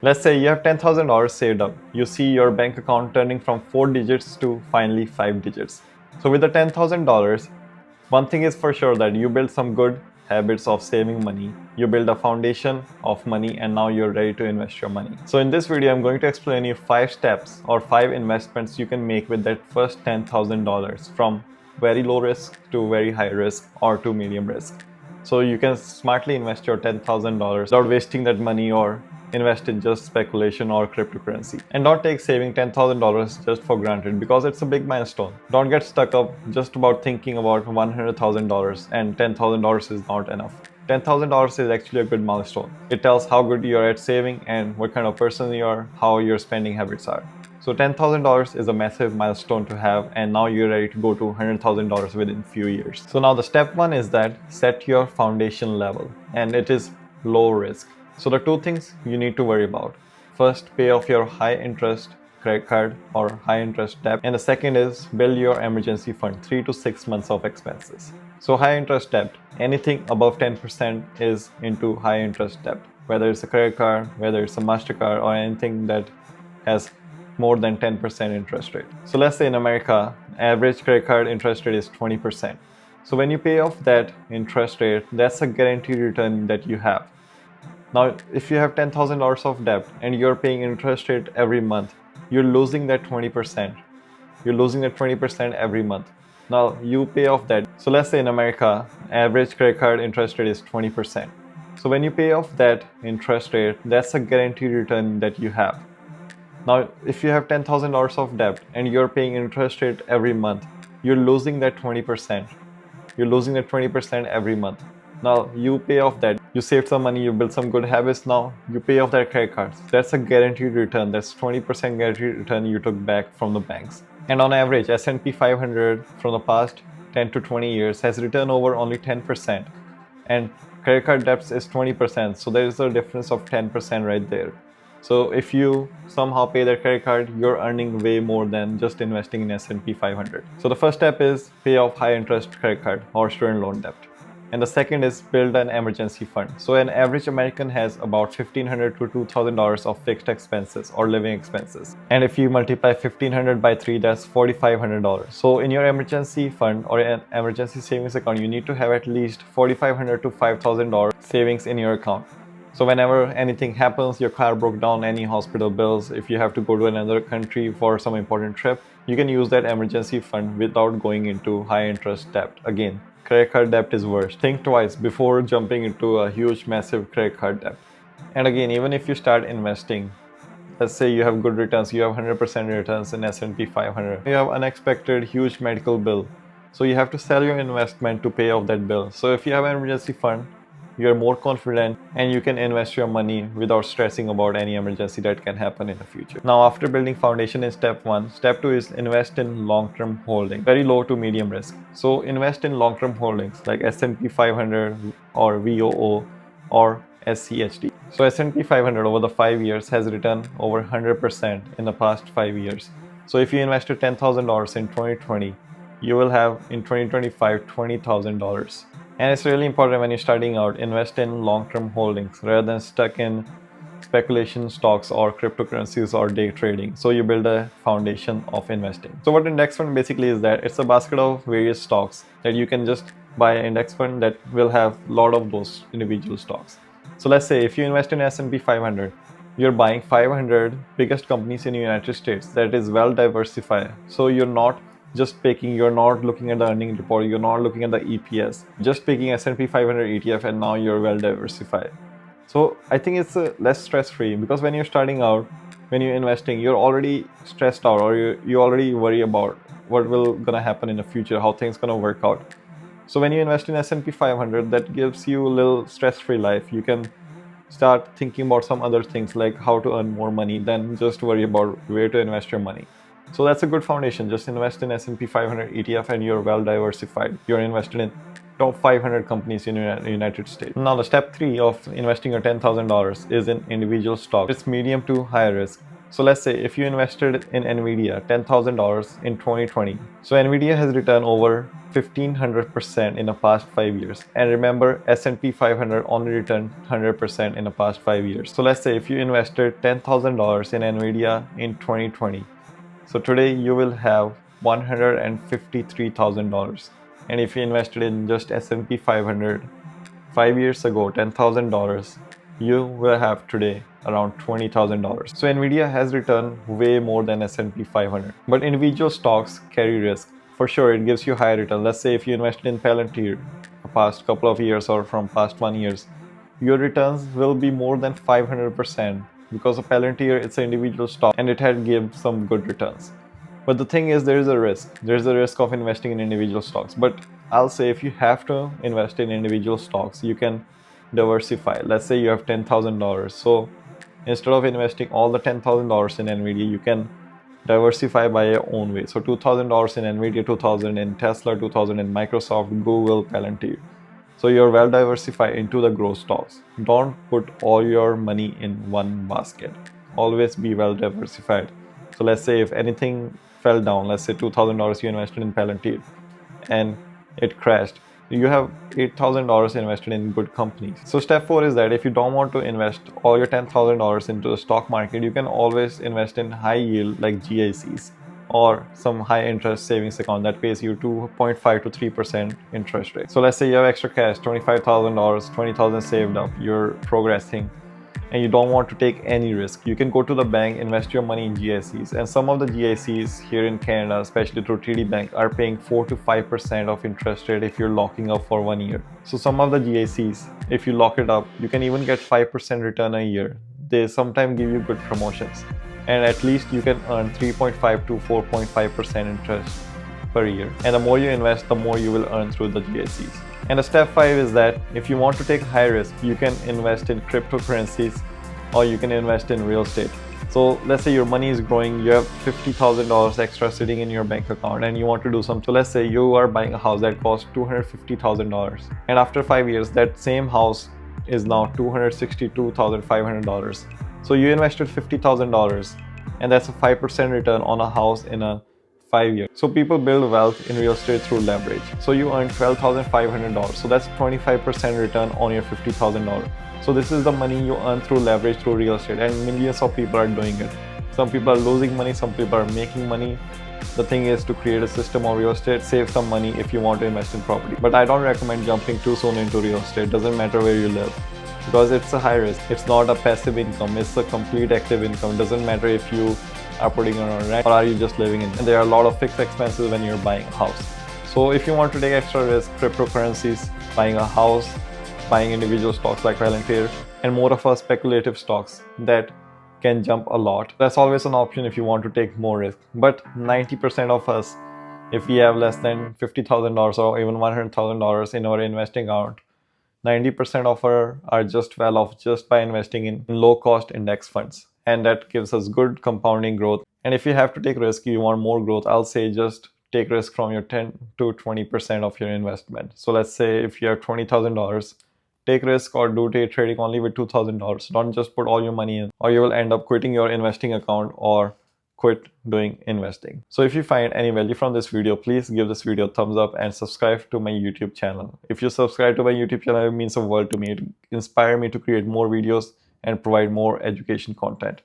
Let's say you have $10,000 saved up. You see your bank account turning from 4 digits to finally 5 digits. So with the $10,000, one thing is for sure that you build some good habits of saving money. You build a foundation of money and now you're ready to invest your money. So in this video, I'm going to explain you 5 steps or 5 investments you can make with that first $10,000 from very low risk to very high risk or to medium risk. So you can smartly invest your $10,000 without wasting that money or invest in just speculation or cryptocurrency. And don't take saving $10,000 just for granted because it's a big milestone. Don't get stuck up just about thinking about $100,000 and $10,000 is not enough. $10,000 is actually a good milestone. It tells how good you are at saving and what kind of person you are, how your spending habits are. So $10,000 is a massive milestone to have, and now you're ready to go to $100,000 within few years. So now the step one is that set your foundation level, and it is low risk. So the two things you need to worry about. First, pay off your high interest credit card or high interest debt. And the second is build your emergency fund, 3 to 6 months of expenses. So high interest debt, anything above 10% is into high interest debt, whether it's a credit card, whether it's a MasterCard or anything that has more than 10% interest rate. So let's say in America, average credit card interest rate is 20%. So when you pay off that interest rate, that's a guaranteed return that you have. Now, if you have $10,000 of debt and you're paying interest rate every month, you're losing that 20%. You're losing that 20% every month. Now, you pay off that. So let's say in America, average credit card interest rate is 20%. So when you pay off that interest rate, that's a guaranteed return that you have. Now, if you have $10,000 of debt and you're paying interest rate every month, you're losing that 20%. You're losing that 20% every month. Now, you pay off that. You saved some money, you build some good habits now, you pay off that credit cards. That's a guaranteed return. That's 20% guaranteed return you took back from the banks. And on average, S&P 500 from the past 10 to 20 years has returned over only 10%. And credit card debts is 20%. So there is a difference of 10% right there. So if you somehow pay that credit card, you're earning way more than just investing in S&P 500. So the first step is pay off high interest credit card or student loan debt. And the second is build an emergency fund. So an average American has about $1,500 to $2,000 of fixed expenses or living expenses. And if you multiply 1,500 by 3, that's $4,500. So in your emergency fund or an emergency savings account, you need to have at least $4,500 to $5,000 savings in your account. So whenever anything happens, your car broke down, any hospital bills, if you have to go to another country for some important trip, you can use that emergency fund without going into high interest debt. Again, credit card debt is worse. Think twice before jumping into a huge, massive credit card debt. And again, even if you start investing, let's say you have good returns, you have 100% returns in S&P 500, you have unexpected huge medical bill. So you have to sell your investment to pay off that bill. So if you have an emergency fund, you're more confident and you can invest your money without stressing about any emergency that can happen in the future. Now, after building foundation in step 1, step 2 is invest in long-term holding, very low to medium risk. So invest in long-term holdings like S&P 500 or VOO or SCHD. So S&P 500 over the 5 years has returned over 100% in the past 5 years. So if you invested $10,000 in 2020, you will have in 2025 $20,000. And it's really important when you're starting out, invest in long-term holdings rather than stuck in speculation stocks or cryptocurrencies or day trading. So you build a foundation of investing. So what index fund basically is that it's a basket of various stocks that you can just buy an index fund that will have a lot of those individual stocks. So let's say if you invest in S&P 500, you're buying 500 biggest companies in the United States that is well diversified. So you're not just picking, you're not looking at the earnings report, you're not looking at the EPS, just picking S&P 500 ETF and now you're well diversified. So I think it's less stress-free because when you're starting out, when you're investing, you're already stressed out or you already worry about what will gonna happen in the future, how things gonna work out. So when you invest in S&P 500, that gives you a little stress-free life. You can start thinking about some other things like how to earn more money than just worry about where to invest your money. So that's a good foundation. Just invest in S&P 500 ETF and you're well diversified. You're invested in top 500 companies in the United States. Now the step 3 of investing your $10,000 is in individual stocks. It's medium to high risk. So let's say if you invested in Nvidia $10,000 in 2020. So Nvidia has returned over 1500% in the past 5 years. And remember, S&P 500 only returned 100% in the past 5 years. So let's say if you invested $10,000 in Nvidia in 2020. So today you will have $153,000. And if you invested in just S&P 500 5 years ago, $10,000, you will have today around $20,000. So Nvidia has returned way more than S&P 500. But individual stocks carry risk. For sure, it gives you higher return. Let's say if you invested in Palantir the past couple of years or from past 1 years, your returns will be more than 500% because of Palantir, it's an individual stock and it had given some good returns. But the thing is, there is a risk. There's a risk of investing in individual stocks. But I'll say if you have to invest in individual stocks, you can diversify. Let's say you have $10,000. So instead of investing all the $10,000 in Nvidia, you can diversify by your own way. So $2,000 in Nvidia, $2,000 in Tesla, $2,000 in Microsoft, Google, Palantir. So you're well diversified into the growth stocks. Don't put all your money in one basket. Always be well diversified. So let's say if anything fell down, let's say $2,000 you invested in Palantir and it crashed, you have $8,000 invested in good companies. So step 4 is that if you don't want to invest all your $10,000 into the stock market, you can always invest in high yield like GICs or some high interest savings account that pays you 2.5 to 3% interest rate. So let's say you have extra cash, $25,000, $20,000 saved up, you're progressing, and you don't want to take any risk. You can go to the bank, invest your money in GICs, and some of the GICs here in Canada, especially through TD Bank, are paying 4 to 5% of interest rate if you're locking up for 1 year. So some of the GICs, if you lock it up, you can even get 5% return a year. They sometimes give you good promotions, and at least you can earn 3.5 to 4.5% interest per year. And the more you invest, the more you will earn through the GICs. And the step 5 is that if you want to take high risk, you can invest in cryptocurrencies or you can invest in real estate. So let's say your money is growing, you have $50,000 extra sitting in your bank account and you want to do something. So let's say you are buying a house that costs $250,000 and after 5 years, that same house is now $262,500. So you invested $50,000 and that's a 5% return on a house in a 5 years. So people build wealth in real estate through leverage. So you earn $12,500. So that's 25% return on your $50,000. So this is the money you earn through leverage through real estate, and millions of people are doing it. Some people are losing money, some people are making money. The thing is to create a system of real estate, save some money if you want to invest in property. But I don't recommend jumping too soon into real estate. Doesn't matter where you live, because it's a high risk. It's not a passive income, it's a complete active income. Doesn't matter if you are putting on rent or are you just living in it. And there are a lot of fixed expenses when you're buying a house. So if you want to take extra risk, cryptocurrencies, buying a house, buying individual stocks like Palantir, and more of our speculative stocks that can jump a lot, that's always an option if you want to take more risk. But 90% of us, if we have less than $50,000 or even $100,000 in our investing account, 90% of our are just well off just by investing in low cost index funds. And that gives us good compounding growth. And if you have to take risk, you want more growth, I'll say just take risk from your 10 to 20% of your investment. So let's say if you have $20,000, take risk or do day trading only with $2,000. Don't just put all your money in, or you will end up quitting your investing account or quit doing investing. So if you find any value from this video, please give this video a thumbs up and subscribe to my YouTube channel. If you subscribe to my YouTube channel, it means the world to me. It inspires me to create more videos and provide more education content.